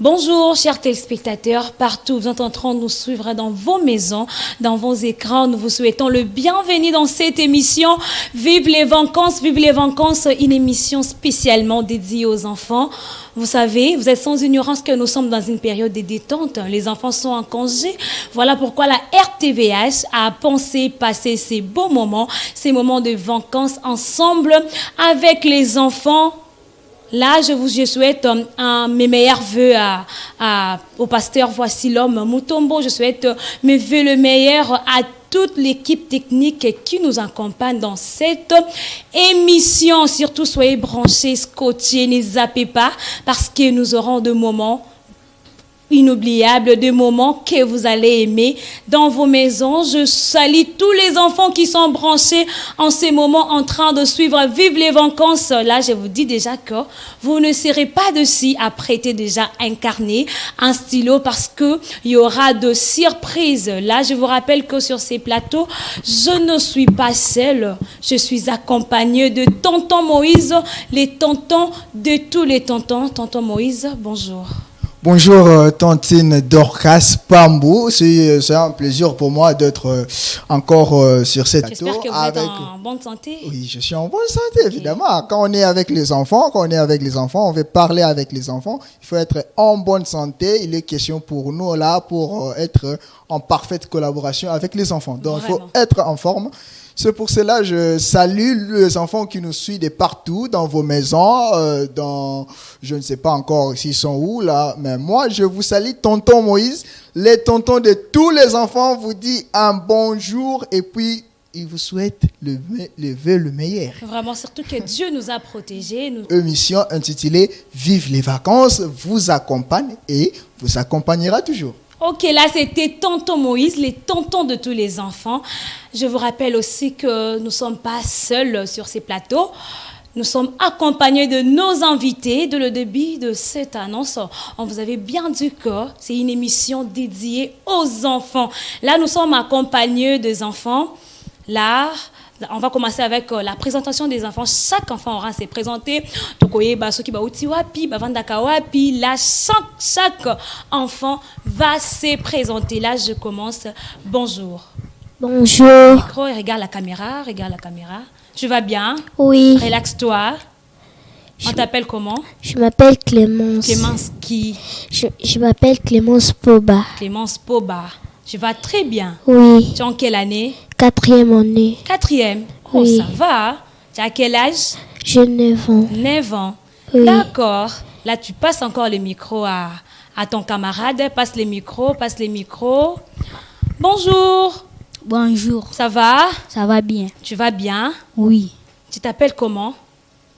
Bonjour chers téléspectateurs, partout vous êtes en train de nous suivre dans vos maisons, dans vos écrans. Nous vous souhaitons le bienvenu dans cette émission Vive les vacances, une émission spécialement dédiée aux enfants. Vous savez, vous êtes sans ignorance que nous sommes dans une période de détente. Les enfants sont en congé. Voilà pourquoi la RTVH a pensé passer ces beaux moments, ces moments de vacances ensemble avec les enfants. Là, je souhaite mes meilleurs vœux au pasteur Voici l'homme Mutombo. Je souhaite mes vœux le meilleur à toute l'équipe technique qui nous accompagne dans cette émission. Surtout, soyez branchés, scotchés, ne zappez pas parce que nous aurons de moments inoubliables, des moments que vous allez aimer dans vos maisons. Je salue tous les enfants qui sont branchés en ces moments en train de suivre Vive les vacances. Là, je vous dis déjà que vous ne serez pas dessus à prêter déjà un carnet, un stylo parce que il y aura de surprises. Là, je vous rappelle que sur ces plateaux, je ne suis pas seule. Je suis accompagnée de tonton Moïse, les tontons de tous les tontons. Tonton Moïse, bonjour. Bonjour Tantine Dorcas Pambou, c'est un plaisir pour moi d'être encore sur cette plateau. J'espère que vous êtes en bonne santé. Oui, je suis en bonne santé évidemment. Quand on est avec les enfants, on veut parler avec les enfants, il faut être en bonne santé. Il est question pour nous là pour être en parfaite collaboration avec les enfants. Donc il faut être en forme. C'est pour cela que je salue les enfants qui nous suivent de partout, dans vos maisons, je ne sais pas encore s'ils sont où là, mais moi je vous salue, tonton Moïse, les tontons de tous les enfants vous disent un bonjour et puis ils vous souhaitent le vœu le meilleur. Vraiment, surtout que Dieu nous a protégés. Émission intitulée Vive les vacances vous accompagne et vous accompagnera toujours. Ok, là c'était tonton Moïse, les tontons de tous les enfants. Je vous rappelle aussi que nous ne sommes pas seuls sur ces plateaux. Nous sommes accompagnés de nos invités. Dès le début de cette annonce, on vous avait bien dit que c'est une émission dédiée aux enfants. Là, nous sommes accompagnés des enfants. Là, on va commencer avec la présentation des enfants. Chaque enfant aura à se présenter. Là, chaque enfant va se présenter. Là, je commence. Bonjour. Bonjour. Micro, regarde la caméra. Tu vas bien? Oui. Relaxe-toi. On t'appelle comment? Je m'appelle Clémence. Clémence qui? Je m'appelle Clémence Poba. Clémence Poba. Je vais très bien. Oui. Tu es en quelle année? 4e année. 4e. Oh, oui. Ça va. Tu as quel âge? J'ai 9 ans. 9 ans. Oui. D'accord. Là, tu passes encore le micro à ton camarade. Passe les micros. Bonjour. Bonjour. Ça va? Ça va bien. Tu vas bien? Oui. Tu t'appelles comment?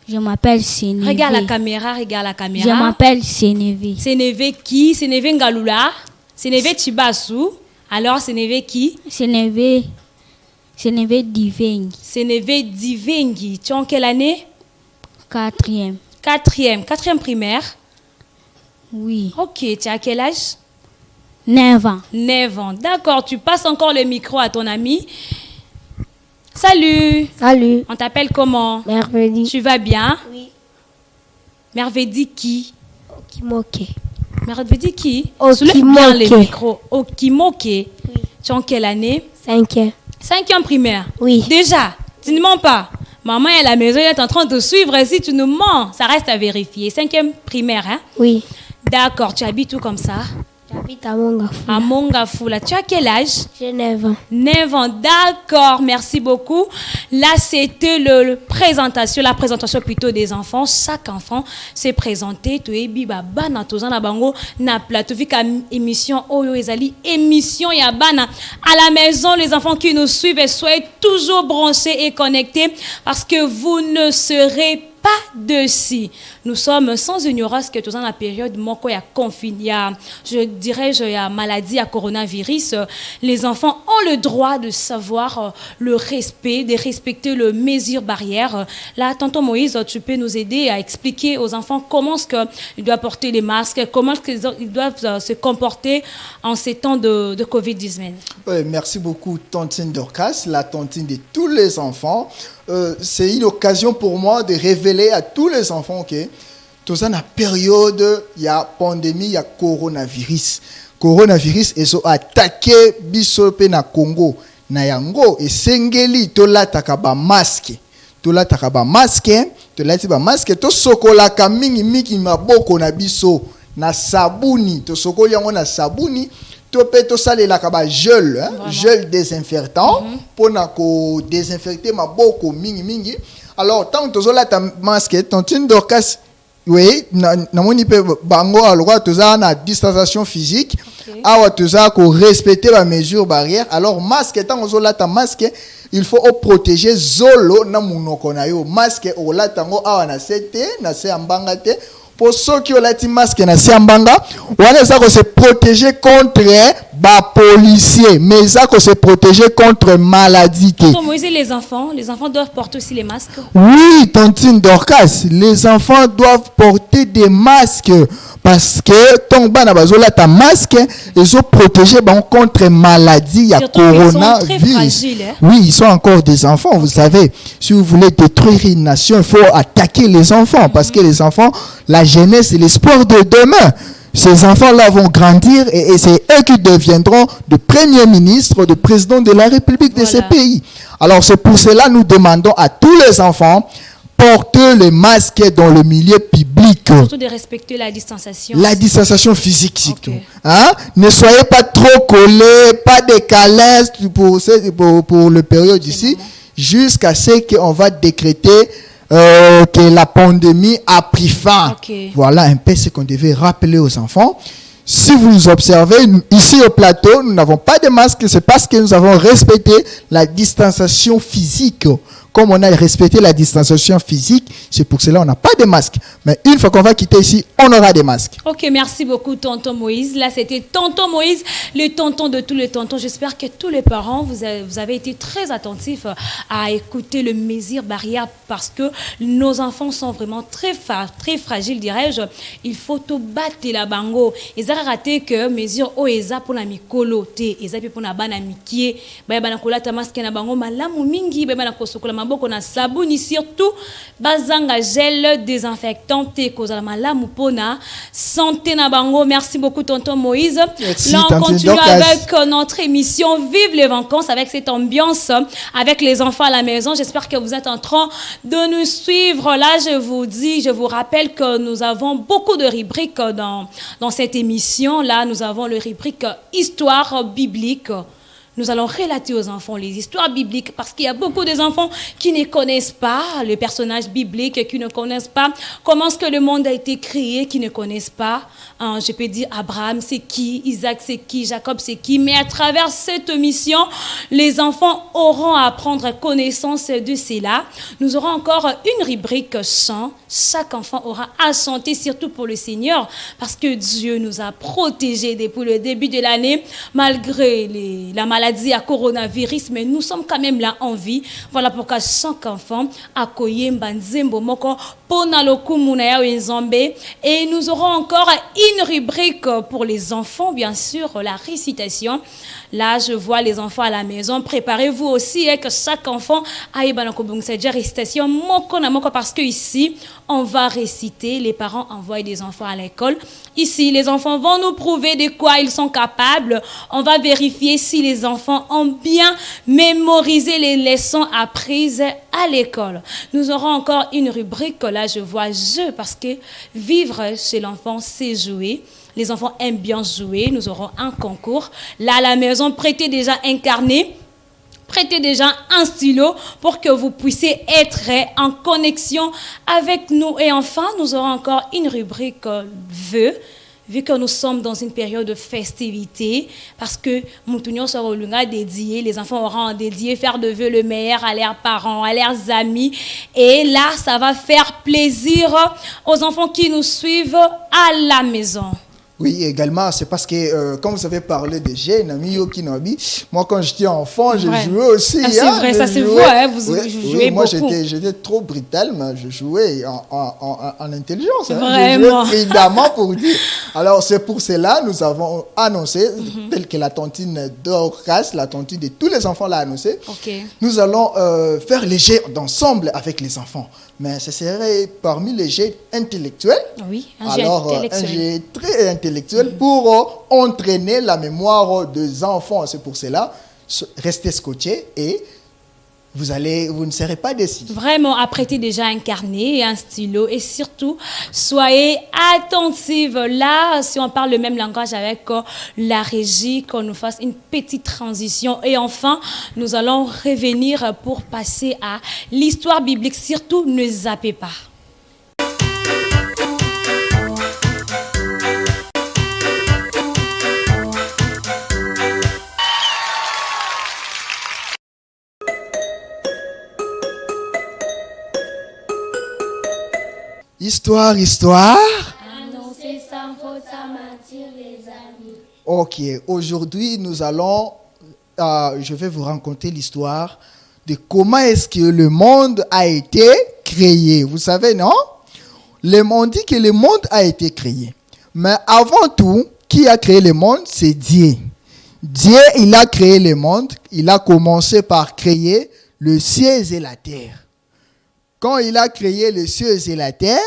Je m'appelle Sénévé. Regarde la caméra. Je m'appelle Sénévé. Sénévé qui? Sénévé Ngaloula? Sénévé Chibassou? Alors, Sénévé qui? Sénévé Divengi. Sénévé Divengi. Tu es en quelle année? 4e. 4e primaire? Oui. Ok, tu as quel âge? 9 ans. 9 ans. D'accord, tu passes encore le micro à ton ami. Salut. Salut. On t'appelle comment? Merveille. Tu vas bien? Oui. Merveille qui? Okimoke. Merveille qui? Okimoke. Soulève bien le micro. Okimoke. Oui. Tu es en quelle année? 5e. 5e primaire? Oui. Déjà, tu ne mens pas. Maman est à la maison, elle est en train de te suivre. Si tu nous mens, ça reste à vérifier. 5e primaire, hein? Oui. D'accord, tu habites où comme ça? J'habite à Mongafula. À Mongafula. Tu as quel âge? J'ai 9 ans. 9 ans, d'accord, merci beaucoup. Là, c'était la présentation plutôt des enfants. Chaque enfant s'est présenté. Tu es biba bana tozana bango na plateau vika émission oyo ezali émission ya bana. À la maison, les enfants qui nous suivent, soyez toujours branchés et connectés parce que vous ne serez pas dessus. Nous sommes sans ignorance que dans la période moko ya confiné, je dirais ya maladie à coronavirus, les enfants ont le droit de savoir le respect, de respecter les mesures barrières. Là, tonton Moïse, tu peux nous aider à expliquer aux enfants comment est-ce qu'ils doivent porter les masques, comment est-ce qu'ils doivent se comporter en ces temps de Covid-19. Oui, merci beaucoup, Tantine Dorcas, la tontine de tous les enfants. C'est une occasion pour moi de révéler à tous les enfants Tout ça, dans la période, il y a pandémie, il y a coronavirus. Coronavirus, ils ont attaqué Bisope na Congo. Na yango, et sengeli, tola takaba masque. Tola takaba masque, tola tiba masque, to sokola kamingi miki maboko na biso. Na sabuni, to sokoli yango na sabuni. To pe to sale la kaba gel, gel désinfectant, pour na ko désinfecter maboko mingi. Alors, tant que tozola ta masque, tontine Dorcas, oui, na moni pe bango alors toza na distanciation physique. Awa toza ko respecter la mesure barrière. Alors masque tant tozola ta masque, il faut protéger zolo na munoko na yo. Masque o la tango awa na sete, na se ambanga te. Pour ceux qui ont la masque na se ambanga, wana ça ko se protéger contre ba policiers, mais ça ko se protéger contre maladie. Moïse, les enfants doivent porter aussi les masques. Oui, tantine Dorcas, les enfants doivent porter des masques parce que ton bana bazola ta masque, ils ont protégé contre maladie, il y a coronavirus. Oui, ils sont encore des enfants, vous savez. Si vous voulez détruire une nation, il faut attaquer les enfants parce que les enfants, la jeunesse, c'est l'espoir de demain. Ces enfants-là vont grandir et c'est eux qui deviendront de premiers ministres, de présidents de la République de ces pays. Alors c'est pour cela que nous demandons à tous les enfants porter les masques dans le milieu public. Surtout de respecter la distanciation. La distanciation physique surtout. Okay. Hein? Ne soyez pas trop collés, pas de câlins pour le période ici, jusqu'à ce qu'on va décréter que la pandémie a pris fin. Okay. Voilà un peu ce qu'on devait rappeler aux enfants. Si vous observez, ici au plateau, nous n'avons pas de masque, c'est parce que nous avons respecté la distanciation physique. Comme on a respecté la distanciation physique, c'est pour cela qu'on n'a pas de masque. Mais une fois qu'on va quitter ici, on aura des masques. Ok, merci beaucoup, tonton Moïse. Là, c'était tonton Moïse, le tonton de tous les tontons. J'espère que tous les parents, vous avez été très attentifs à écouter le mesure barrière parce que nos enfants sont vraiment très fragiles, dirais-je. Il faut tout battre la bango. Ils ont raté que mesure oeza pour la mikolo te, ils ont pour la bana mikie, ba bana kolata masque na bango malamu mingi, ba bana kosokola maboko na sabuni surtout bazanga gel désinfectant te kozala malamu pona santé na bango. Merci beaucoup tonton Moïse. Là on continue avec notre émission Vive les vacances avec cette ambiance avec les enfants à la maison. J'espère que vous êtes en train de nous suivre. Là je vous rappelle que nous avons beaucoup de rubriques dans cette émission. Là nous avons le rubrique histoire biblique. Nous allons relater aux enfants les histoires bibliques parce qu'il y a beaucoup d'enfants qui ne connaissent pas les personnages bibliques, qui ne connaissent pas comment est-ce que le monde a été créé, qui ne connaissent pas, je peux dire Abraham c'est qui, Isaac c'est qui, Jacob c'est qui. Mais à travers cette mission, les enfants auront à prendre connaissance de cela. Nous aurons encore une rubrique chant. Chaque enfant aura à chanter, surtout pour le Seigneur, parce que Dieu nous a protégés depuis le début de l'année, malgré la maladie à coronavirus, mais nous sommes quand même là en vie. Voilà pourquoi chaque enfant a koyemba nzembo moko pona lokumu na ya nzambe. Et nous aurons encore une rubrique pour les enfants, bien sûr, la récitation. Là, je vois les enfants à la maison. Préparez-vous aussi que chaque enfant aille dans la récitation moko na moko parce que ici, on va réciter. Les parents envoient des enfants à l'école. Ici, les enfants vont nous prouver de quoi ils sont capables. On va vérifier si les enfants ont bien mémorisé les leçons apprises à l'école. Nous aurons encore une rubrique. Là, je vois jeu parce que vivre chez l'enfant, c'est jouer. Les enfants aiment bien jouer. Nous aurons un concours. Là, à la maison, prêtez déjà un carnet. Prêtez déjà un stylo pour que vous puissiez être en connexion avec nous. Et enfin, nous aurons encore une rubrique vœux. Vu que nous sommes dans une période de festivité, parce que Moutounion sera dédié, les enfants auront dédié faire de vœux le meilleur à leurs parents, à leurs amis. Et là, ça va faire plaisir aux enfants qui nous suivent à la maison. Oui, également, c'est parce que, quand vous avez parlé de G, Nami Yokinobi, moi, quand j'étais enfant, j'ai joué aussi. Ah, c'est vrai, ça se voit, hein, vous jouez moi, beaucoup. j'étais trop brutal, mais je jouais en intelligence. Vraiment. Je jouais évidemment pour dire. Alors, c'est pour cela, nous avons annoncé, tel que la tontine d'Orcas, la tontine de tous les enfants l'a annoncé, nous allons faire les jets d'ensemble avec les enfants. Mais ce serait parmi les jets intellectuels. Oui, un jet intellectuel. Un jet très intellectuel pour entraîner la mémoire des enfants. C'est pour cela, restez scotchés et vous ne serez pas déçus. Vraiment, apprêtez déjà un carnet et un stylo et surtout, soyez attentifs. Là, si on parle le même langage avec la régie, qu'on nous fasse une petite transition. Et enfin, nous allons revenir pour passer à l'histoire biblique. Surtout, ne zappez pas. Histoire. Annoncer sans faute, ça m'attire les amis. Ok, aujourd'hui je vais vous raconter l'histoire de comment est-ce que le monde a été créé. Vous savez, non? On dit que le monde a été créé. Mais avant tout, qui a créé le monde? C'est Dieu. Dieu, il a créé le monde. Il a commencé par créer le ciel et la terre. Quand il a créé les cieux et la terre,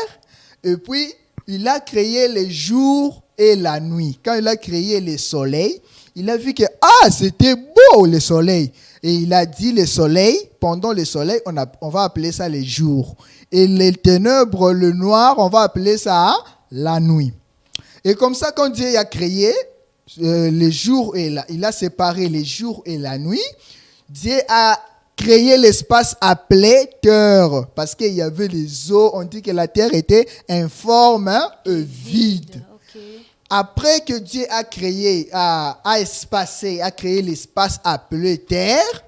et puis il a créé les jours et la nuit. Quand il a créé le soleil, il a vu que c'était beau le soleil. Et il a dit le soleil, pendant le soleil, on va appeler ça les jours. Et les ténèbres, le noir, on va appeler ça la nuit. Et comme ça, quand Dieu a créé les jours il a séparé les jours et la nuit, Dieu a créer l'espace appelé terre, parce qu'il y avait les eaux, on dit que la terre était informe, vide. Après que Dieu a créé, a créé l'espace appelé terre,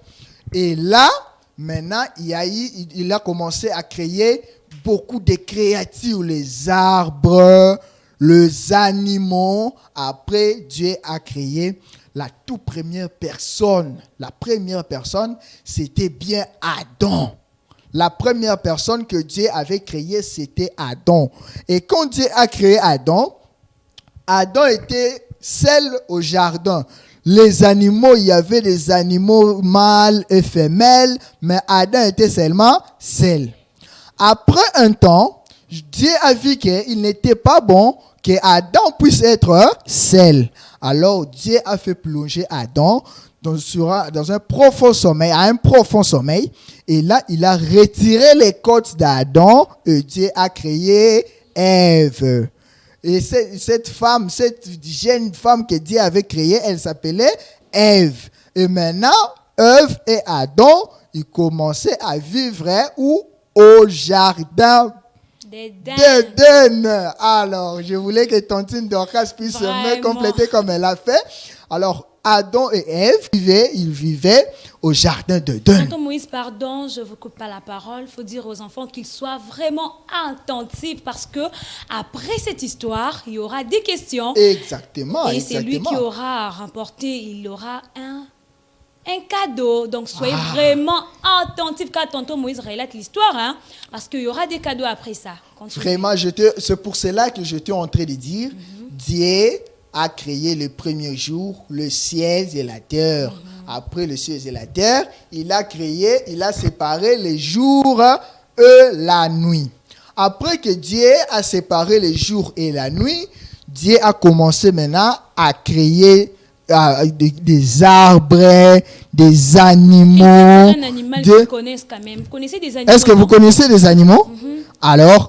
et là, maintenant, il a commencé à créer beaucoup de créatures, les arbres, les animaux. Après, Dieu a créé la toute première personne. La première personne, c'était bien Adam. La première personne que Dieu avait créée, c'était Adam. Et quand Dieu a créé Adam, Adam était seul au jardin. Les animaux, il y avait des animaux mâles et femelles, mais Adam était seulement seul. Après un temps, Dieu a vu qu'il n'était pas bon que Adam puisse être seul. Alors Dieu a fait plonger Adam dans un profond sommeil. Et là, il a retiré les côtes d'Adam et Dieu a créé Ève. Et cette jeune femme que Dieu avait créée, elle s'appelait Ève. Et maintenant, Ève et Adam, ils commençaient à vivre au jardin d'Éden. Alors, je voulais que Tontine Dorcas puisse me compléter comme elle a fait. Alors, Adam et Ève, ils vivaient au jardin d'Éden. Tonton Moïse, pardon, je ne vous coupe pas la parole. Il faut dire aux enfants qu'ils soient vraiment attentifs parce que après cette histoire, il y aura des questions. Exactement. Et c'est lui qui aura remporté, il aura un cadeau. Donc, soyez vraiment attentifs quand tonton Moïse relate l'histoire, parce qu'il y aura des cadeaux après ça. Continue. Vraiment, c'est pour cela que j'étais en train de dire, Dieu a créé le premier jour le ciel et la terre. Après le ciel et la terre, il a séparé les jours et la nuit. Après que Dieu a séparé les jours et la nuit, Dieu a commencé maintenant à créer des arbres, des animaux. Un animal que vous connaissez quand même. Vous connaissez des animaux? Est-ce que vous connaissez des animaux? Alors,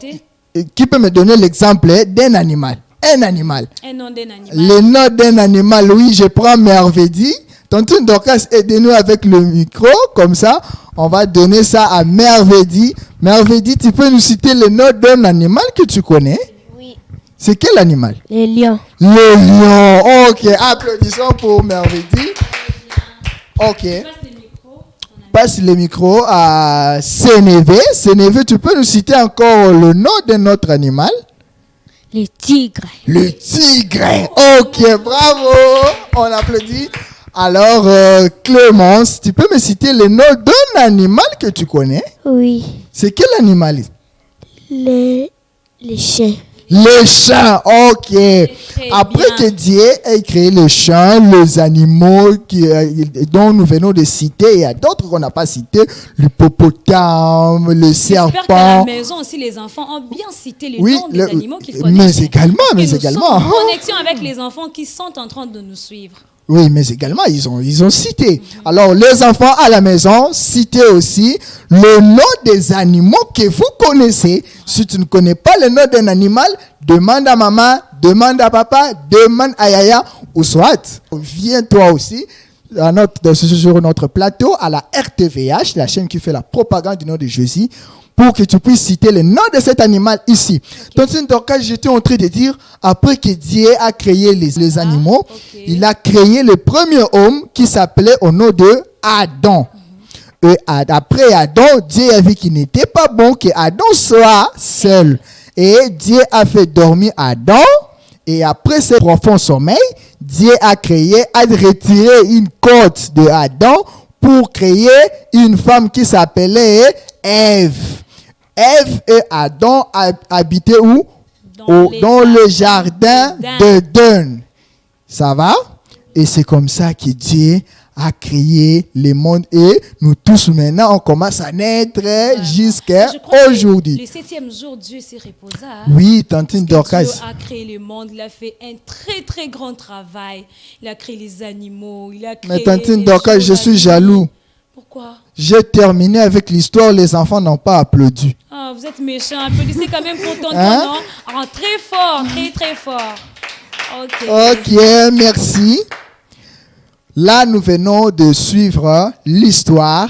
qui peut me donner l'exemple d'un animal? Un animal. Un nom d'un animal. Le nom d'un animal, oui, je prends Merveille. Tonton Dorcas, aidez-nous avec le micro, comme ça, on va donner ça à Merveille. Merveille, tu peux nous citer le nom d'un animal que tu connais? Oui. C'est quel animal? Les lions. Le lion. Ok, applaudissons pour Merveille. Ok. Passe le micro à Sénévé. Sénévé, tu peux nous citer encore le nom de notre animal? Le tigre. Le tigre. Ok, bravo. On applaudit. Alors, Clémence, tu peux me citer le nom d'un animal que tu connais? Oui. C'est quel animal? Les chiens. Les chats, ok. Après bien. que Dieu ait créé les chats, les animaux dont nous venons de citer, il y a d'autres qu'on n'a pas cités, l'hippopotame, le J'espère qu'à la serpent. maison aussi, les enfants ont bien cité les Oui, noms des animaux qu'ils mais connaissent. également, Et mais nous également. sommes en connexion avec les enfants qui sont en train de nous suivre. Oui, mais également, ils ont cité. Alors, les enfants à la maison, citez aussi le nom des animaux que vous connaissez. Si tu ne connais pas le nom d'un animal, demande à maman, demande à papa, demande à Yaya, ou soit, viens toi aussi, sur notre plateau, à la RTVH, la chaîne qui fait la propagande du nom de Jésus, pour que tu puisses citer le nom de cet animal ici. Tantine Dorcas, j'étais en train de dire, après que Dieu a créé les animaux, il a créé le premier homme qui s'appelait au nom de Adam. Et après Adam, Dieu a vu qu'il n'était pas bon que Adam soit seul. Et Dieu a fait dormir Adam. Et après ce profond sommeil, Dieu a retiré une côte de Adam pour créer une femme qui s'appelait Ève. Ève et Adam habitaient où? Dans le jardin d'Éden. Ça va? Et c'est comme ça que Dieu a créé le monde. Et nous tous maintenant, on commence à naître jusqu'à aujourd'hui. Le 7e jour, Dieu s'est reposé. Oui, Tantine Dorcas. Dieu a créé le monde, il a fait un très très grand travail. Il a créé les animaux, il a créé. Mais Tantine Dorcas, je suis jaloux. Pourquoi? J'ai terminé avec l'histoire, les enfants n'ont pas applaudi. Ah, vous êtes méchants. Applaudissez quand même pour tonton, non? Ah, très fort, très très fort. Ok, merci. Là, nous venons de suivre l'histoire,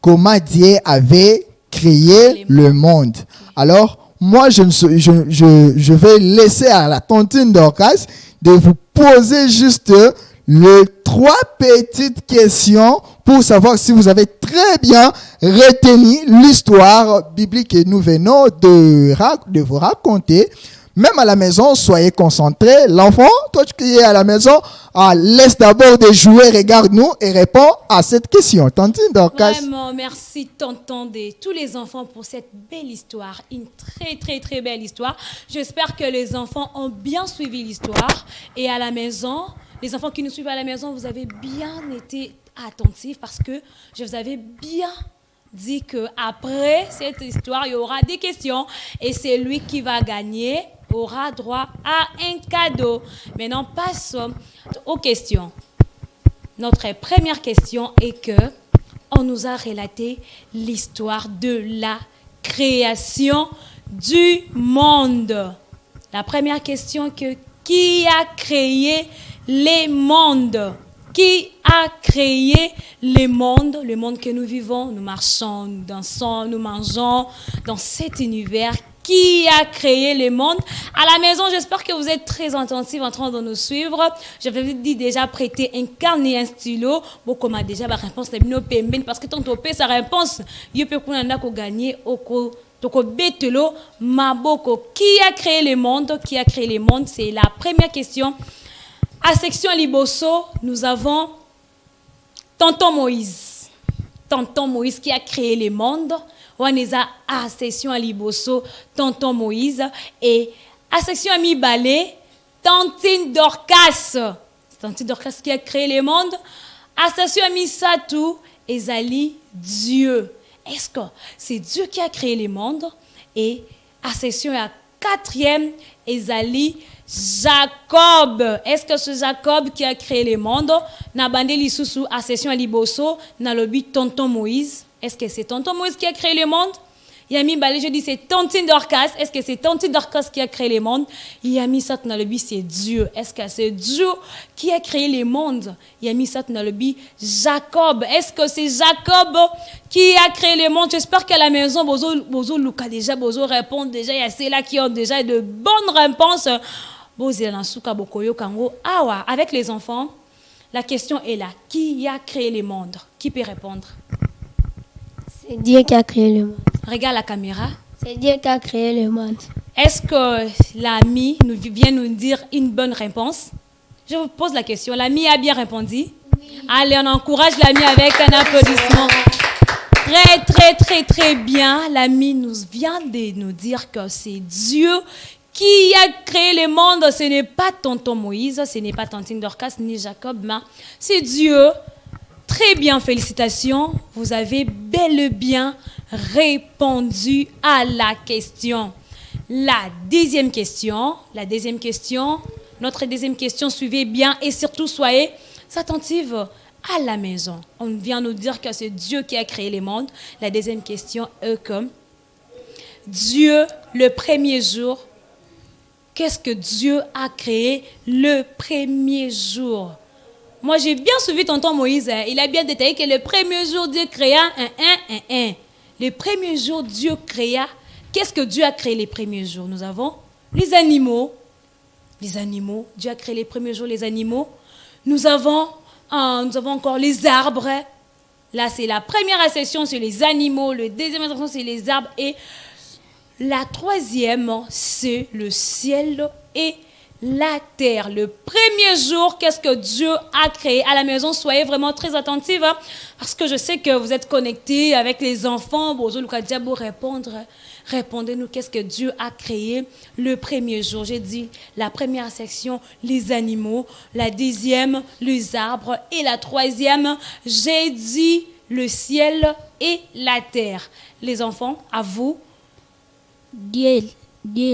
comment Dieu avait créé le monde. Alors, moi, je vais laisser à la tontine Dorcas de vous poser juste les 3 petites questions pour savoir si vous avez très bien retenu l'histoire biblique que nous venons de vous raconter. Même à la maison, soyez concentrés. L'enfant, toi qui es à la maison, laisse d'abord de jouer, regarde-nous et réponds à cette question. Tantine Dorcas. Vraiment, merci tonton de tous les enfants pour cette belle histoire. Une très très très belle histoire. J'espère que les enfants ont bien suivi l'histoire. Et à la maison, les enfants qui nous suivent à la maison, vous avez bien été attentifs parce que je vous avais bien dit qu'après cette histoire, il y aura des questions et c'est lui qui va gagner aura droit à un cadeau. Maintenant, passons aux questions. Notre première question est que on nous a relaté l'histoire de la création du monde. La première question est qui a créé les mondes? Qui a créé le monde que nous vivons, nous marchons, nous dansons, nous mangeons dans cet univers? Qui a créé le monde? À la maison, j'espère que vous êtes très attentifs en train de nous suivre. Je vous dit déjà prêter un carnet et un stylo. Bon, comme a déjà ma réponse, parce que tant que sa réponse, il peut gagner au Toko Maboko. Qui a créé le monde? Qui a créé le monde? C'est la première question. À section Liboso, nous avons Tonton Moïse. Tonton Moïse qui a créé le monde. On est à section Liboso, Tonton Moïse. Et à section Mibale, Tantine Dorcas. Tantine Dorcas qui a créé le monde. À section Misatou, Ezali Dieu. Est-ce que c'est Dieu qui a créé le monde? Et à section 4e, Ezali Jacob. Est-ce que c'est Jacob qui a créé le monde? Na bandé lisusu à session Liboso, na lobby Tonton Moïse. Est-ce que c'est Tonton Moïse qui a créé le monde? Yami Balé, je dis c'est Tantine Dorcas. Est-ce que c'est Tantine Dorcas qui a créé le monde? Yami Sat na lobby c'est Dieu. Est-ce que c'est Dieu qui a créé le monde? Yami Sat na lobby Jacob. Est-ce que c'est Jacob qui a créé le monde? J'espère qu'à la maison, Bozo Luka déjà, Bozo répond déjà. Il y a ceux-là qui ont déjà de bonnes réponses. Avec les enfants, la question est là. Qui a créé le monde? Qui peut répondre? C'est Dieu qui a créé le monde. Regarde la caméra. C'est Dieu qui a créé le monde. Est-ce que l'ami vient nous dire une bonne réponse? Je vous pose la question. L'ami a bien répondu? Oui. Allez, on encourage l'ami avec un applaudissement. Très, très, très, très bien. L'ami vient de nous dire que c'est Dieu qui a créé le monde. Ce n'est pas tonton Moïse, ce n'est pas tantine Dorcas ni Jacob, mais c'est Dieu. Très bien, félicitations. Vous avez bel et bien répondu à la question. La deuxième question, notre deuxième question, suivez bien et surtout soyez attentifs à la maison. On vient nous dire que c'est Dieu qui a créé le monde. La deuxième question est comme Dieu, le premier jour, qu'est-ce que Dieu a créé le premier jour? Moi, j'ai bien suivi tonton Moïse. Il a bien détaillé que le premier jour, Dieu créa un. Le premier jour, Dieu créa. Qu'est-ce que Dieu a créé les premiers jours? Nous avons les animaux. Les animaux. Dieu a créé les premiers jours les animaux. Nous avons encore les arbres. Là, c'est la première session sur les animaux. La deuxième session, c'est les arbres. Et la troisième, c'est le ciel et la terre. Le premier jour, qu'est-ce que Dieu a créé à la maison? Soyez vraiment très attentifs, hein, parce que je sais que vous êtes connectés avec les enfants. Bonjour, Lucas Diabo, répondez-nous, qu'est-ce que Dieu a créé le premier jour? J'ai dit la première section, les animaux. La deuxième, les arbres. Et la troisième, j'ai dit le ciel et la terre. Les enfants, à vous. Dieu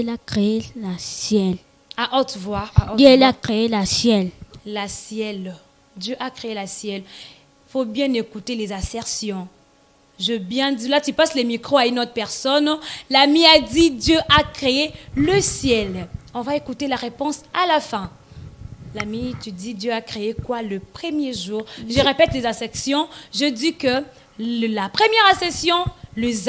a créé la ciel. À haute voix. Dieu a créé la ciel. La ciel. Dieu a créé la ciel. Il faut bien écouter les assertions. Je bien dis, là tu passes le micro à une autre personne. L'ami a dit Dieu a créé le ciel. On va écouter la réponse à la fin. L'ami, tu dis Dieu a créé quoi le premier jour? Je répète les assertions. Je dis que la première assertion, les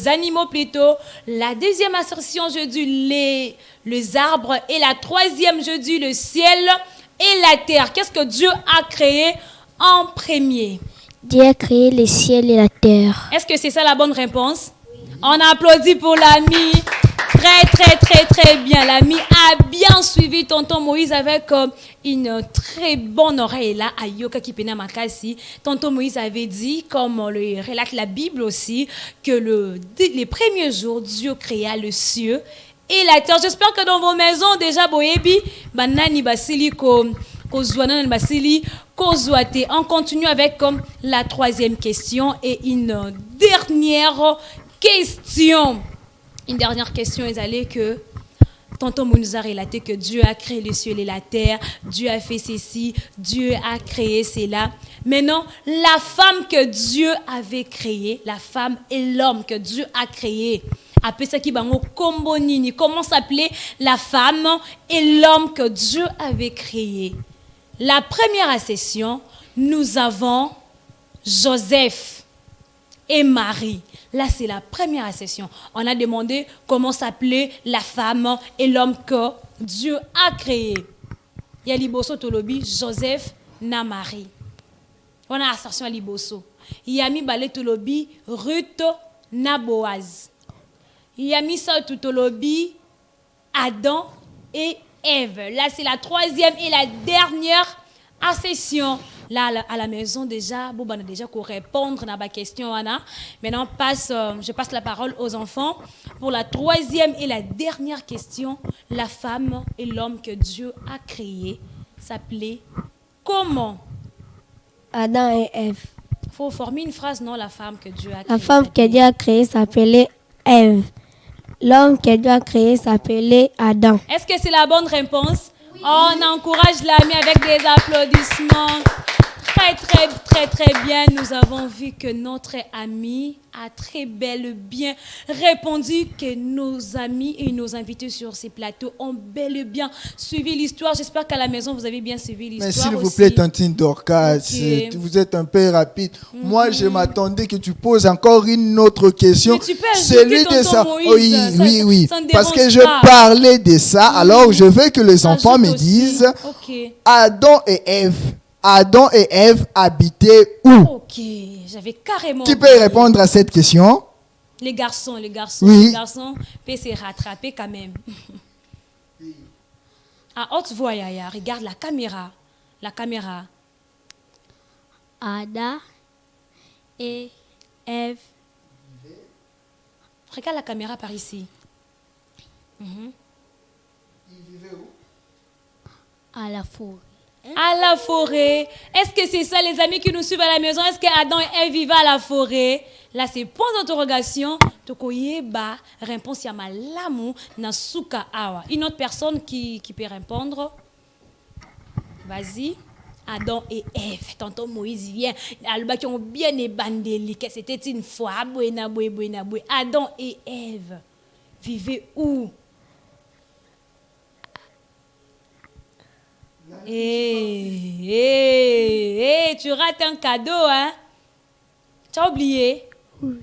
animaux plutôt. La deuxième assertion, je dis les arbres. Et la troisième, je dis le ciel et la terre. Qu'est-ce que Dieu a créé en premier? Dieu a créé le ciel et la terre. Est-ce que c'est ça la bonne réponse? On applaudit pour l'ami. Très, très, très, très bien. L'ami a bien suivi tonton Moïse avec une très bonne oreille là. Ayoka Kipena Makasi. Tonton Moïse avait dit, comme le relate la Bible aussi, que les premiers jours, Dieu créa le ciel et la terre. J'espère que dans vos maisons, déjà, Boyebi, Banani Basili, Kozouanan Basili, Kozouate. On continue avec la troisième question et une dernière question. Une dernière question est allée que tonton Moïse a relaté que Dieu a créé le ciel et la terre, Dieu a fait ceci, Dieu a créé cela. Maintenant, la femme que Dieu avait créée, la femme et l'homme que Dieu a créé, comment s'appelait la femme et l'homme que Dieu avait créé? La première session, nous avons Joseph et Marie. Là, c'est la première session. On a demandé comment s'appelait la femme et l'homme que Dieu a créé. Il y a Liboso Tolobi, Joseph na Marie. On a assertion à Liboso. Il y a mis Balé Tolobi, Ruth na Boaz. Il y a mis ça Tolobi, Adam et Ève. Là, c'est la troisième et la dernière session. Là, à la maison, déjà, on a déjà pour répondre à ma question, Anna. Maintenant, je passe la parole aux enfants. Pour la troisième et la dernière question, la femme et l'homme que Dieu a créé s'appelait comment? Adam et Ève. Il faut former une phrase, non? La femme que Dieu a créée. La femme que Dieu a créée s'appelait Ève. L'homme que Dieu a créé s'appelait Adam. Est-ce que c'est la bonne réponse? Oui. On encourage l'ami avec des applaudissements. Très, très, très, très bien. Nous avons vu que notre ami a très bien répondu, que nos amis et nos invités sur ces plateaux ont bel et bien suivi l'histoire. J'espère qu'à la maison, vous avez bien suivi l'histoire. Mais s'il vous plaît, tantine Dorcas, okay. Vous êtes un peu rapide. Moi, je m'attendais que tu poses encore une autre question. Mais tu peux ajouter de ça. Moïse, oui. Ça parce que je parlais de ça. Alors, je veux que les enfants me disent Adam et Ève habitaient où? Ok, j'avais carrément... Qui peut répondre à cette question? Les garçons, Oui. les garçons peuvent se rattraper quand même. À haute voix, Yaya, regarde la caméra. La caméra. Ada et Ève Regarde la caméra par ici. à la forêt. À la forêt. Est-ce que c'est ça, les amis qui nous suivent à la maison? Est-ce que Adam et Ève vivaient à la forêt? Là, c'est point d'interrogation. Tokoyeba, réponse ya malamu na suka awa. Une autre personne qui peut répondre. Vas-y. Adam et Ève. Tonton Moïse vient. Alba qui ont bien ébandeli. Que c'était une fois. Adam et Ève vivaient où? Tu rates un cadeau, hein? Tu as oublié? Oui.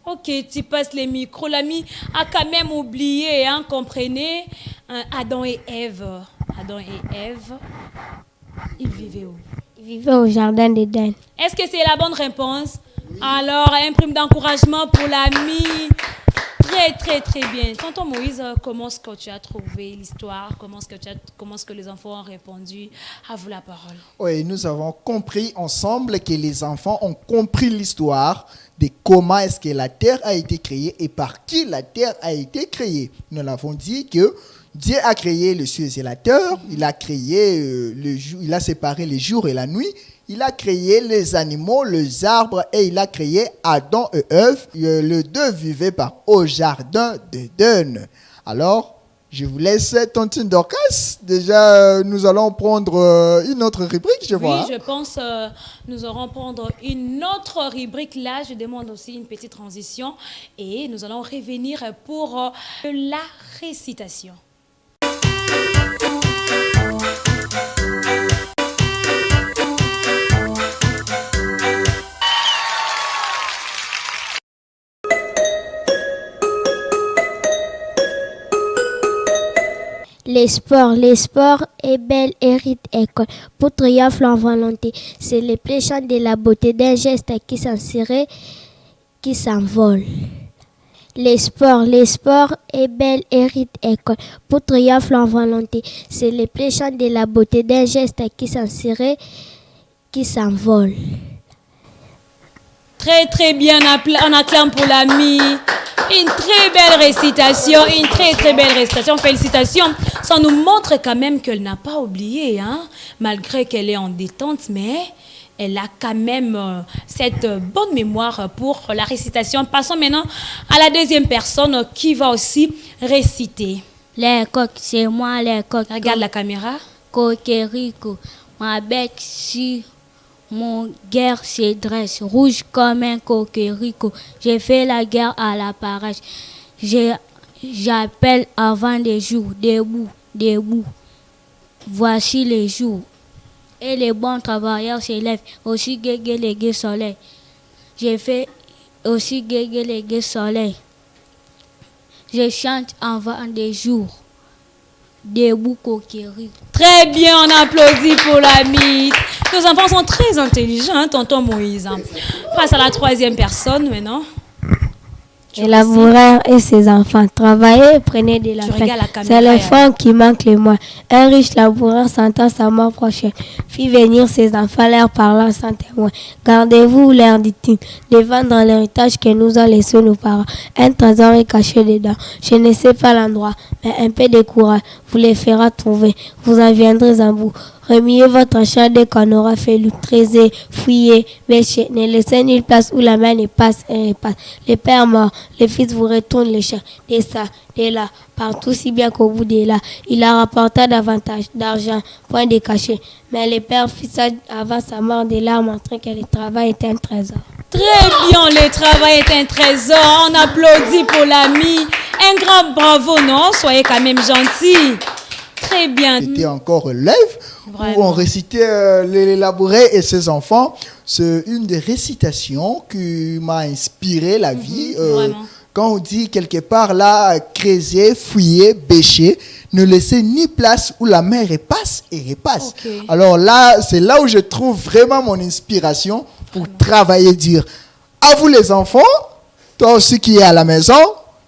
Ok, tu passes les micros. L'ami a quand même oublié, hein, comprenez? Adam et Ève. Adam et Ève, ils vivaient où? Il vivait au jardin d'Éden. Est-ce que c'est la bonne réponse? Alors, un prime d'encouragement pour l'ami. Très, très, très bien. Tonton Moïse, comment est-ce que tu as trouvé l'histoire? Comment est-ce que les enfants ont répondu? À vous la parole. Oui, nous avons compris ensemble que les enfants ont compris l'histoire de comment est-ce que la terre a été créée et par qui la terre a été créée. Nous l'avons dit que Dieu a créé le ciel et la terre, il a créé il a séparé les jours et la nuit, il a créé les animaux, les arbres et il a créé Adam et Ève. Les deux vivaient au jardin d'Éden. Alors, je vous laisse Tontine Dorcas. Déjà, nous allons prendre une autre rubrique, je vois. Oui, je pense nous allons prendre une autre rubrique. Là, je demande aussi une petite transition et nous allons revenir pour la récitation. Les sports est belle hérite école. Pour triomphe en volonté, c'est les pléchants de la beauté d'un geste qui s'insérait, qui s'envole. Les sports est belle hérite école. Pour triomphe en volonté, c'est les pléchants de la beauté d'un geste qui s'insérait, qui s'envole. Très, très bien. On acclame pour l'ami. Une très belle récitation, Félicitations. Ça nous montre quand même qu'elle n'a pas oublié, hein, malgré qu'elle est en détente, mais elle a quand même cette bonne mémoire pour la récitation. Passons maintenant à la deuxième personne qui va aussi réciter. Les coqs, c'est moi les coqs. Regarde la caméra. Coquerico, ma bête si mon guerre se dresse, rouge comme un coquerico. J'ai fait la guerre à la parage. J'appelle avant des jours, debout. Voici les jours. Et les bons travailleurs s'élèvent, aussi guégué les gués soleil. J'ai fait aussi guégué les gués soleil. Je chante avant des jours. Debout coquerico. Très bien, on applaudit pour l'ami. Nos enfants sont très intelligents, hein, tonton Moïse. Passe à la troisième personne maintenant. Et laboureur et ses enfants. Travaillez et prenez de la paix. C'est l'enfant qui manque le moins. Un riche laboureur s'entend sa mort prochaine. Fit venir ses enfants, leur parlant sans témoin. Gardez-vous, leur dit-il, de vendre l'héritage que nous ont laissé nos parents. Un trésor est caché dedans. Je ne sais pas l'endroit, mais un peu de courage vous les fera trouver. Vous en viendrez en bout. Remuez votre champ dès qu'on aura fait le trésor, fouillez, bêchez, ne laissez nulle place où la main ne passe et repasse. Les pères morts, les fils vous retournent les champs, de ça, de là, partout si bien qu'au bout de là, il a rapporté davantage d'argent, point de cachet. Mais les pères fit ça avant sa mort des larmes, montrant que le travail était un trésor. Très bien, le travail est un trésor. On applaudit pour l'ami. Un grand bravo, non? Soyez quand même gentils. Très bien. C'était encore l'œuvre où on récitait les labourés et ses enfants. C'est une des récitations qui m'a inspiré la vie. Quand on dit quelque part là, creuser, fouiller, bêcher, ne laisser ni place où la mer repasse et repasse. Okay. Alors là, c'est là où je trouve vraiment mon inspiration pour travailler dur. À vous les enfants, toi aussi qui es à la maison,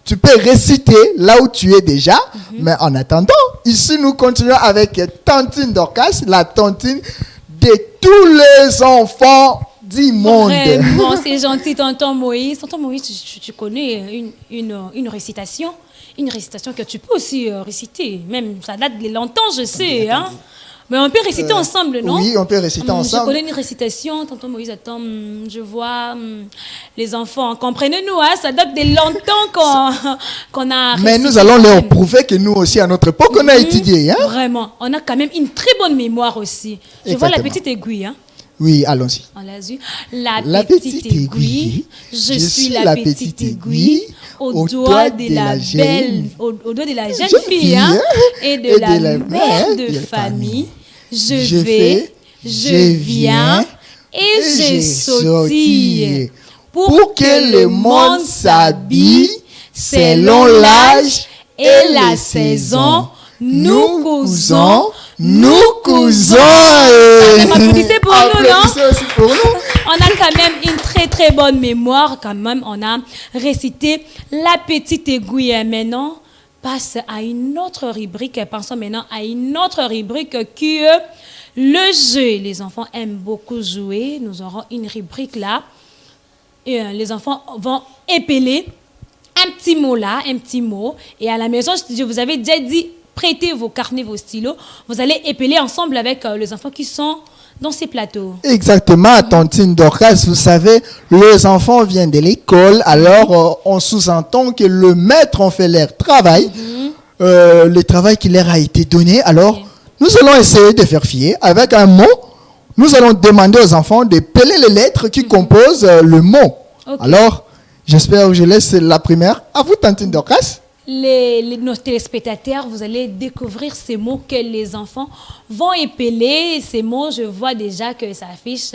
tu peux réciter là où tu es déjà. Mais en attendant, ici, nous continuons avec Tantine Dorcas, la tantine de tous les enfants du monde. Vraiment, c'est gentil, tonton Moïse. Tonton Moïse, tu connais une récitation? Une récitation que tu peux aussi réciter. Même, ça date de longtemps, je sais. Hein? Mais on peut réciter ensemble, non? Oui, on peut réciter ensemble. Je connais une récitation. Tonton Moïse, attends, je vois les enfants. Comprenez-nous, hein? Ça date de longtemps qu'on a récité. Mais nous allons leur prouver que nous aussi, à notre époque, on a étudié. Hein? Vraiment. On a quand même une très bonne mémoire aussi. Je vois la petite aiguille. Hein? Oui, allons-y. On l'a vu. La petite aiguille, je suis la petite aiguille au doigt de la jeune fille, hein, et de la mère de famille. Je vais, je viens et je sautille pour que le monde s'habille selon l'âge et la saison. Nous cousons. Applaudissez pour nous, non? On a quand même une très très bonne mémoire. Quand même, on a récité la petite aiguille. Maintenant, passe à une autre rubrique. Pensons maintenant à une autre rubrique qui est le jeu. Les enfants aiment beaucoup jouer. Nous aurons une rubrique là. Et, les enfants vont épeler un petit mot là, un petit mot. Et à la maison, je vous avais déjà dit, prêtez vos carnets, vos stylos. Vous allez épeler ensemble avec les enfants qui sont dans ces plateaux. Exactement, Tantine Dorcas. Vous savez, les enfants viennent de l'école. Alors, on sous-entend que le maître a fait leur travail. Le travail qui leur a été donné. Alors, nous allons essayer de faire fier avec un mot. Nous allons demander aux enfants de peler les lettres qui composent le mot. Alors, j'espère que je laisse la première à vous, Tantine Dorcas. Nos téléspectateurs, vous allez découvrir ces mots que les enfants vont épeler. Ces mots, je vois déjà que ça affiche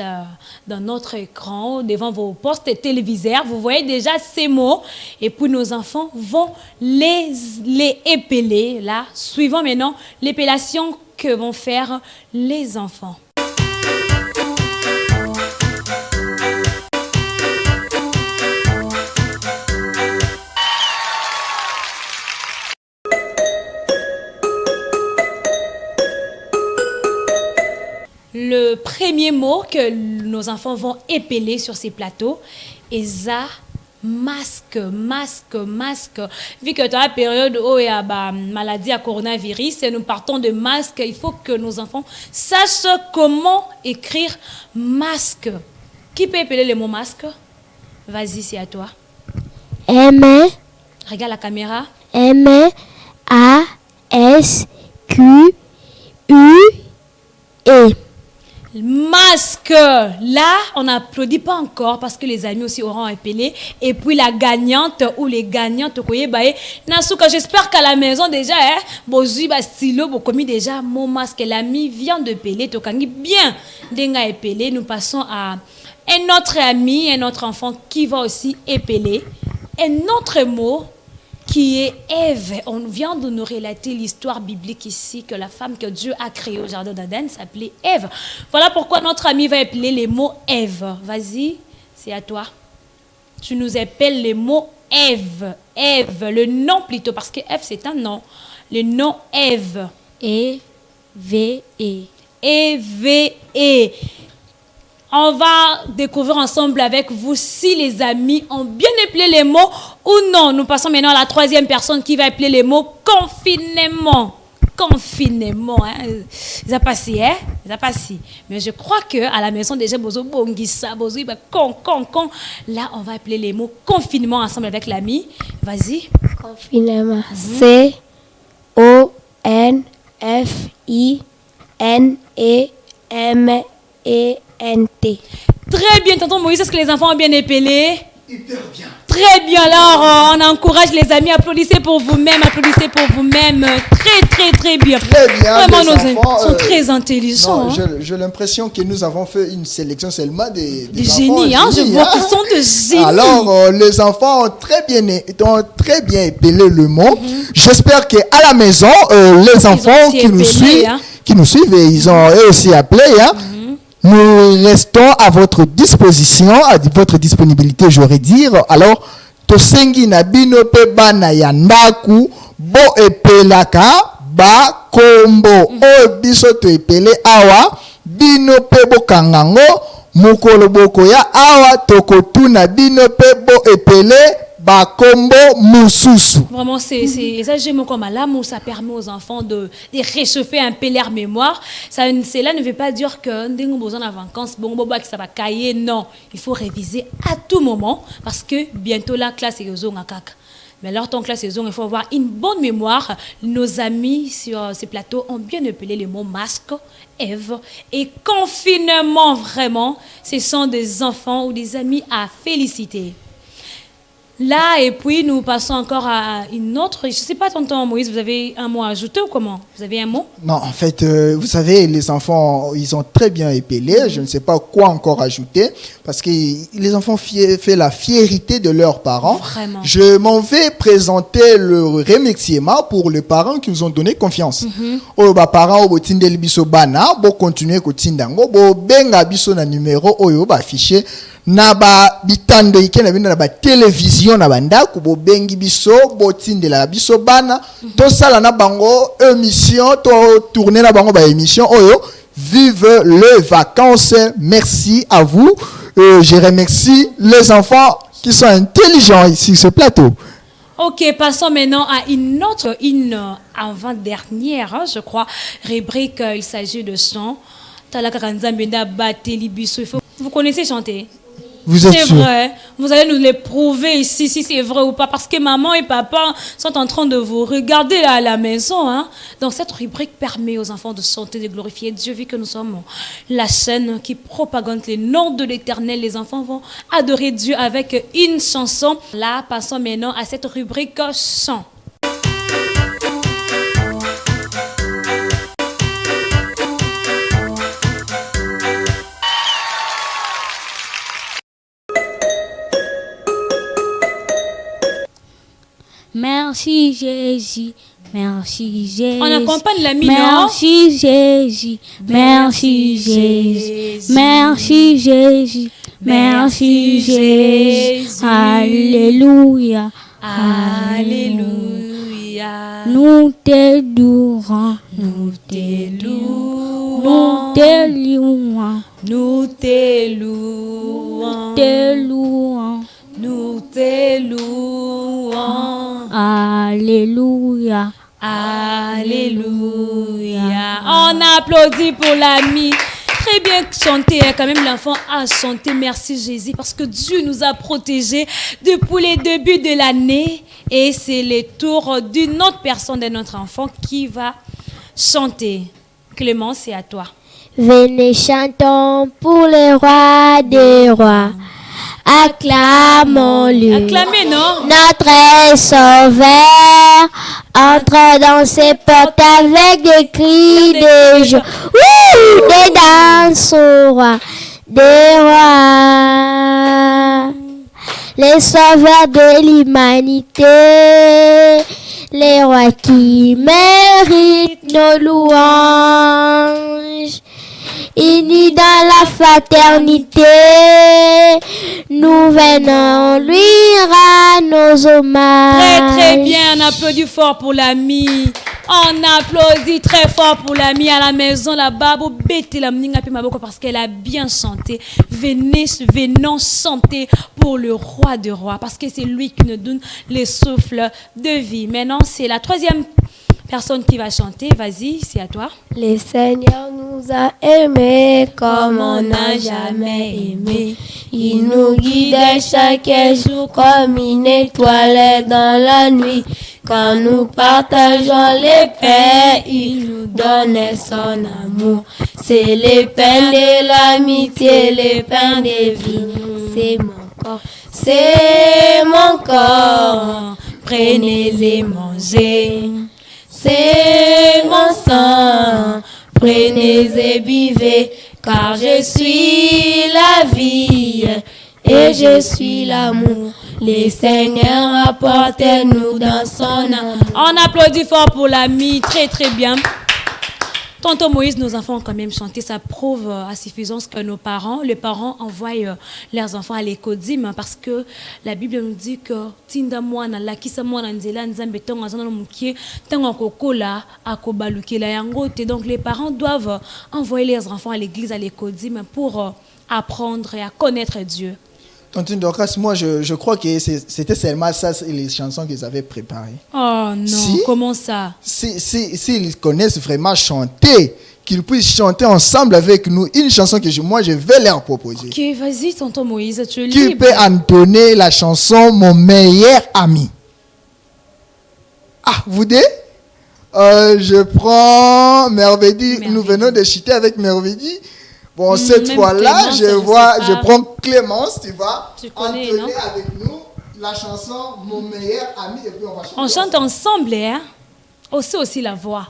dans notre écran, devant vos postes téléviseurs. Vous voyez déjà ces mots. Et puis, nos enfants vont les épeler. Là, suivant maintenant l'épellation que vont faire les enfants. Le premier mot que nos enfants vont épeler sur ces plateaux est masque. Vu que dans la période où il y a maladie à coronavirus, et nous partons de masque, il faut que nos enfants sachent comment écrire masque. Qui peut épeler le mot masque? Vas-y, c'est à toi. M. Regarde la caméra. M-A-S-Q-U-E. Masque. Là, on n'applaudit pas encore parce que les amis aussi auront épelé. Et puis la gagnante ou les gagnantes, Nasuka, j'espère qu'à la maison déjà, Bozu, stylo, commis déjà mon masque. L'ami vient de peler, Tokangi bien denga épelé. Nous passons à un autre ami, un autre enfant qui va aussi épeler. Un autre mot qui est Ève. On vient de nous relater l'histoire biblique ici, que la femme que Dieu a créée au jardin d'Éden s'appelait Ève. Voilà pourquoi notre ami va épeler les mots Ève. Vas-y, c'est à toi. Tu nous appelles les mots Ève. Ève, le nom plutôt, parce que Ève c'est un nom. Le nom Ève. E-V-E. E-V-E. On va découvrir ensemble avec vous si les amis ont bien appelé les mots ou non. Nous passons maintenant à la troisième personne qui va appeler les mots confinement. Confinement, hein. Ça passe, hein? Ça passe. Mais je crois qu'à la maison, déjà, bozo bongissa, bozo con. Là, on va appeler les mots confinement ensemble avec l'ami. Vas-y. Confinement. C-O-N-F-I-N-E-M-E-N-T. Très bien, tonton Moïse, est-ce que les enfants ont bien épelé? Hyper bien. Très bien, alors on encourage les amis, applaudissez pour vous-même. Très bien. Très bien. Vraiment, nos enfants sont très intelligents. Non, j'ai l'impression que nous avons fait une sélection seulement des génies, hein, je vois qu'ils sont de génies. Alors, les enfants ont très bien épelé le mot. J'espère qu'à la maison, les enfants qui nous suivent, et ils ont eux aussi appelé, hein. Nous restons à votre disposition, à votre disponibilité, j'aurais dire. Alors, tosengi na bino pe bana ya ndaku bo epelaka ba kombo o biso to epele awa bino pe bokangango mukolo boko ya awa tokotuna bino pe bo epele ba kombo mususu. Vraiment c'est ça j'aime comme l'amour, ça permet aux enfants de réchauffer un peu leur mémoire. Ça cela ne veut pas dire que ndingo besoin de vacances bon boba que ça va cahier, non, il faut réviser à tout moment parce que bientôt la classe est aux kaka. Mais alors, tant que la saison, il faut avoir une bonne mémoire. Nos amis sur ces plateaux ont bien appelé les mots masque, Ève et confinement. Vraiment, ce sont des enfants ou des amis à féliciter. Là, et puis, nous passons encore à une autre. Je ne sais pas, tonton Moïse, vous avez un mot à ajouter ou comment? Vous avez un mot? Non, en fait, vous savez, les enfants, ils ont très bien épelé. Je ne sais pas quoi encore ajouter parce que les enfants font la fierté de leurs parents. Vraiment. Je m'en vais présenter le remerciement pour les parents qui nous ont donné confiance. Oh, bah, parents, oh, tindel biso bana, bo continuer ko tindango, bo benga biso na numéro, oh, bah, affiché. Na ba bitando ikena bina na ba télévision na banda ku bo bengi biso bo tindela biso bana to sala na bango émission to tourner na bango ba émission oyo vive les vacances. Merci à vous. Je remercie les enfants qui sont intelligents ici sur ce plateau. Ok, passons maintenant à une avant-dernière, hein, je crois, rubrique. Il s'agit de chant. Vous connaissez chanter? Vous êtes c'est sûr? vrai. Vous allez nous les prouver ici, si c'est vrai ou pas. Parce que maman et papa sont en train de vous regarder à la maison. Hein. Donc cette rubrique permet aux enfants de chanter, de glorifier Dieu. Vu que nous sommes la chaîne qui propagande les noms de l'Éternel, les enfants vont adorer Dieu avec une chanson. Là, passons maintenant à cette rubrique chant. Merci Jésus, merci Jésus. On accompagne l'ami, merci Jésus, merci Jésus, merci Jésus, merci Jésus. Alléluia, alléluia. Nous te louons, nous te louons, nous te louons, nous te louons, te louons. Nous te louons. Alléluia. Alléluia. On applaudit pour l'ami. Très bien chanté, hein. Quand même l'enfant a chanté. Merci Jésus parce que Dieu nous a protégés depuis les débuts de l'année. Et c'est le tour d'une autre personne de notre enfant qui va chanter. Clément, c'est à toi. Venez chantons pour le roi des rois. Acclamons-le. Acclamez, non? Notre sauveur entre dans ses portes avec des cris de joie. Des danses au roi des rois. Les sauveurs de l'humanité. Les rois qui méritent nos louanges. Unis dans la fraternité, nous venons lui rendre nos hommages. Très très bien, on applaudit fort pour l'ami. On applaudit très fort pour l'ami à la maison là-bas. Parce qu'elle a bien chanté. Venons chanter pour le roi des rois. Parce que c'est lui qui nous donne le souffle de vie. Maintenant, c'est la troisième personne qui va chanter. Vas-y, c'est à toi. Le Seigneur nous a aimés comme on n'a jamais aimé. Il nous guide chaque jour comme une étoile dans la nuit. Quand nous partageons les pains, il nous donne son amour. C'est les pains de l'amitié, les pains de vie. C'est mon corps, c'est mon corps. Prenez et mangez. C'est mon sang, prenez et buvez, car je suis la vie et je suis l'amour. Le Seigneur apporte-nous dans son amour. On applaudit fort pour l'ami, très très bien. Tonton Moïse, nos enfants ont quand même chanté. Ça prouve à suffisance que les parents envoient leurs enfants à l'école-dîme parce que la Bible nous dit que Tinda mwana la kisa mwana nzela nzambe tonga zana mukie tango kokola akobalukela yangote. Donc les parents doivent envoyer leurs enfants à l'église, à l'école-dîme pour apprendre et à connaître Dieu. Tantine Dorcas, moi je crois que c'était seulement ça, les chansons qu'ils avaient préparées. Oh non, comment ça? S'ils connaissent vraiment chanter, qu'ils puissent chanter ensemble avec nous une chanson que moi je vais leur proposer. Ok, vas-y, tonton Moïse, tu es libre. Qui peut entonner la chanson Mon meilleur ami? Ah, vous deux? Je prends Merveille. Nous venons de chuter avec Merveille. Bon, cette fois-là, je prends Clémence, tu vas entonner avec nous la chanson Mon meilleur ami et puis on va chanter. On chante ensemble, hein? Aussi la voix.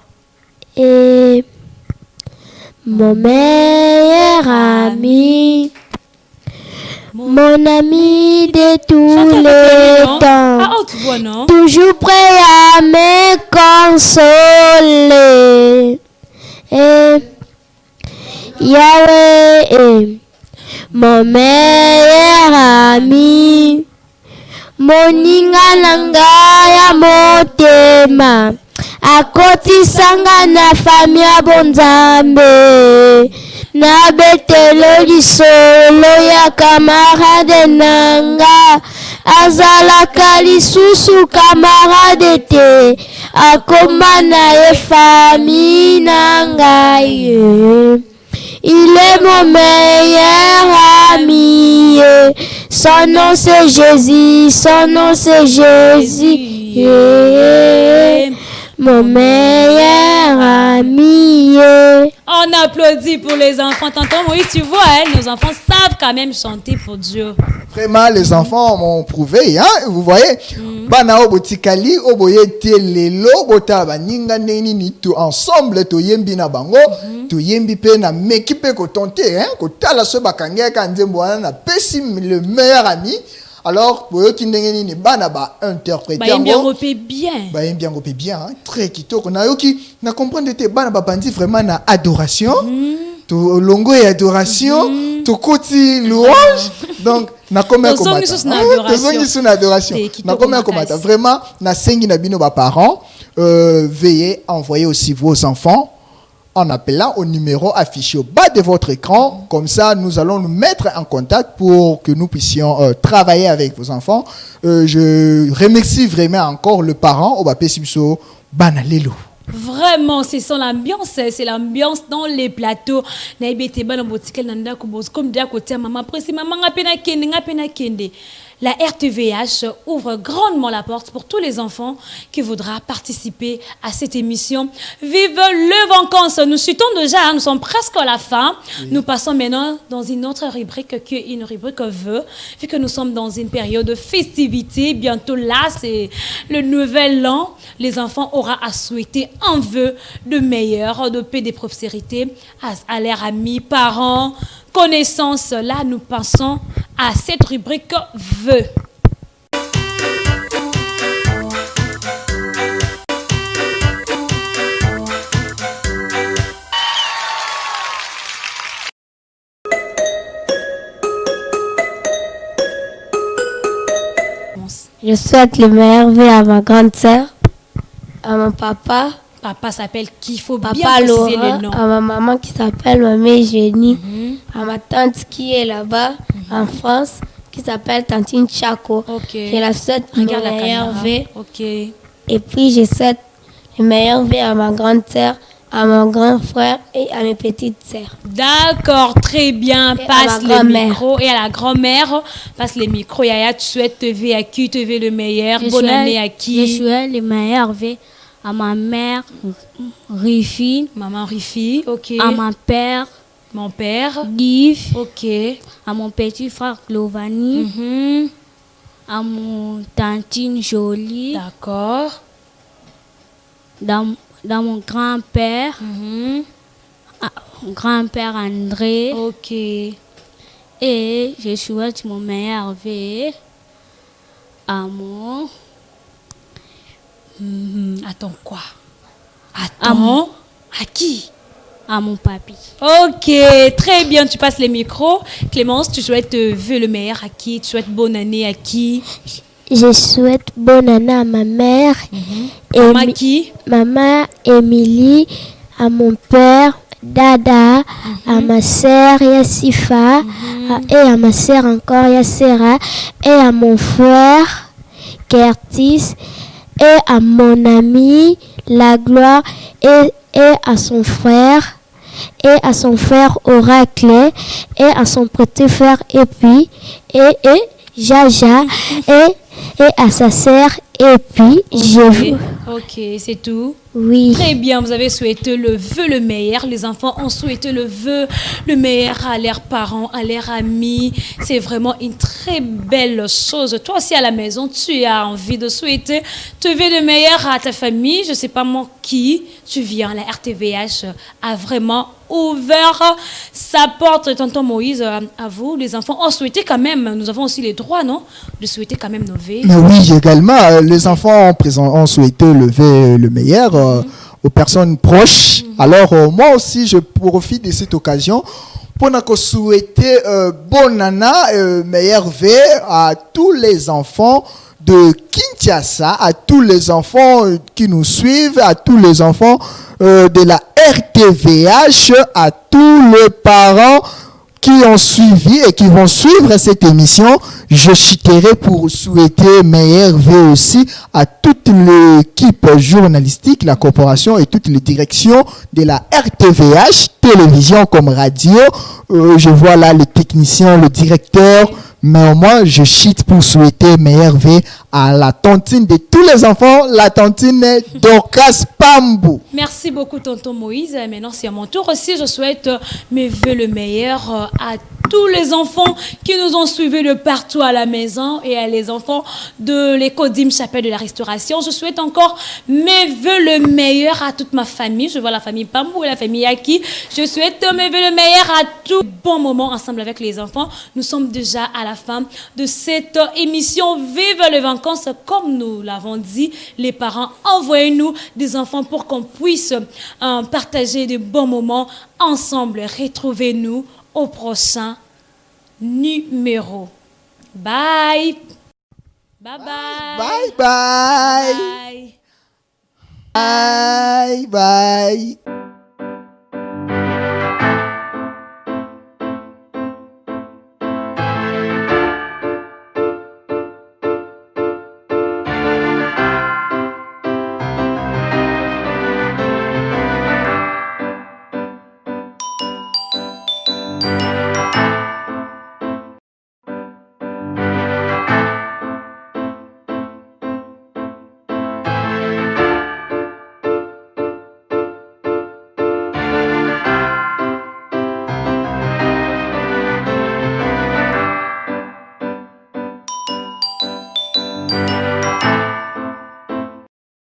Et mon meilleur ami, mon ami de tous les temps, tu vois, non? toujours prêt à me consoler. Et Yahweh, mon meilleur ami, moninga nanga ya motema, akotisanga na famille ya bonzambe, na betelo lisolo ya kamarade nanga, azalaka lisusu kamarade te, akoma na ye famille nanga ye. Il est mon meilleur ami, son nom c'est Jésus, son nom c'est Jésus, mon meilleur ami. On applaudit pour les enfants. Tonton Moïse, tu vois, nos enfants savent quand même chanter pour Dieu. Vraiment, les enfants m'ont prouvé, hein, vous voyez. Bana obotikali oboye telelo bota baninga neni ni tout ensemble to yembi na bango to yembi pe na meki pe ko tenter hein ko tala so bakangé ka nzembo wana na pesi le meilleur ami. Alors boyo kindenge ni bana ba interpréter ba yembi ngo pe bien. Ba yembi ngo pe bien hein, très kitoko na yoki na comprendre te bana ba bandi vraiment na adoration. To longo et adoration, to koti louange. Donc na combien komata. Na adoration. Na combien komata. Vraiment na sengi na bino ba parents, veuillez envoyer aussi vos enfants en appelant au numéro affiché au bas de votre écran. Comme ça, nous allons nous mettre en contact pour que nous puissions travailler avec vos enfants. Je remercie vraiment encore le parent au bapé Sibso Banalelo. Vraiment, c'est l'ambiance dans les plateaux. La RTVH ouvre grandement la porte pour tous les enfants qui voudraient participer à cette émission. Vive le vacances! Nous chutons déjà, nous sommes presque à la fin. Oui. Nous passons maintenant dans une autre rubrique qui est une rubrique vœux, vu que nous sommes dans une période de festivité. Bientôt là, c'est le nouvel an. Les enfants auront à souhaiter un vœu de meilleur, de paix, de prospérité à leurs amis, parents, connaissances. Là, nous passons à cette rubrique vœux. Je souhaite le meilleur vœu à ma grande sœur, à mon papa. Papa s'appelle qui? Faut papa bien préciser le nom. À ma maman qui s'appelle Mamie Génie. À ma tante qui est là-bas en France, qui s'appelle Tantine Chaco. Okay. Je la souhaite le meilleur vœu. Okay. Et puis je souhaite le meilleur vœu à ma grande sœur, à mon grand frère et à mes petites sœurs. D'accord, très bien. Et passe le micro. Et à la grand-mère, passe le micro. Yaya, tu souhaites te vœu à qui? Te vœu le meilleur. Bonne année à qui? Je souhaite le meilleur vœu à ma mère, Rifi. Maman Rifi, ok. À mon père, Yves. Ok. À mon petit frère Glovani. À mon tantine Jolie. D'accord. Dans mon grand-père. Mon grand-père André. Ok. Et je souhaite mon meilleur vœu à mon... Attends quoi? Attends. À qui? à mon papy. Ok, très bien, tu passes les micros. Clémence, tu souhaites vœux le meilleur à qui? Tu souhaites bonne année à qui? Je souhaite bonne année à ma mère. Maman qui? Maman Émilie, à mon père Dada, à ma sœur Yassifa, et à ma sœur encore Yassera, et à mon frère Curtis, et à mon ami La Gloire, et à son frère, Oracle, et à son petit frère Epi, et Jaja, et à sa sœur Epi. Ok, c'est tout. Oui. Très bien, vous avez souhaité le vœu le meilleur. Les enfants ont souhaité le vœu le meilleur à leurs parents, à leurs amis. C'est vraiment une très belle chose. Toi aussi à la maison, tu as envie de souhaiter te vœu le meilleur à ta famille. Je ne sais pas moi qui. Tu viens, la RTVH a vraiment ouvert sa porte. Tonton Moïse, à vous, les enfants ont souhaité quand même. Nous avons aussi les droits, non? De souhaiter quand même nos vœux. Mais oui, également, les enfants ont souhaité le vœu le meilleur aux personnes proches. Alors, moi aussi, je profite de cette occasion pour souhaiter bonne année, meilleur vœu à tous les enfants de Kinshasa, à tous les enfants qui nous suivent, à tous les enfants de la RTVH, à tous les parents qui ont suivi et qui vont suivre cette émission. Je chiterai pour souhaiter meilleurs vœux aussi à toute l'équipe journalistique, la corporation et toutes les directions de la RTVH, télévision comme radio. Je vois là le technicien, le directeur. Mais au moins, je chite pour souhaiter meilleurs vœux à la tontine de tous les enfants, la tontine Dorcas Pambou. Merci beaucoup, tonton Moïse. Maintenant, c'est à mon tour aussi. Je souhaite mes vœux le meilleur à tous les enfants qui nous ont suivis de partout à la maison et à les enfants de l'école d'Im Chapelle de la Restauration. Je souhaite encore mes vœux le meilleur à toute ma famille. Je vois la famille Pambou et la famille Aki. Je souhaite mes vœux le meilleur à tout bon moment ensemble avec les enfants. Nous sommes déjà à la fin de cette émission Vive les vacances. Comme nous l'avons dit, les parents, envoyez-nous des enfants pour qu'on puisse partager de bons moments ensemble. Retrouvez-nous au prochain numéro. Bye. Bye bye. Bye bye. Bye bye.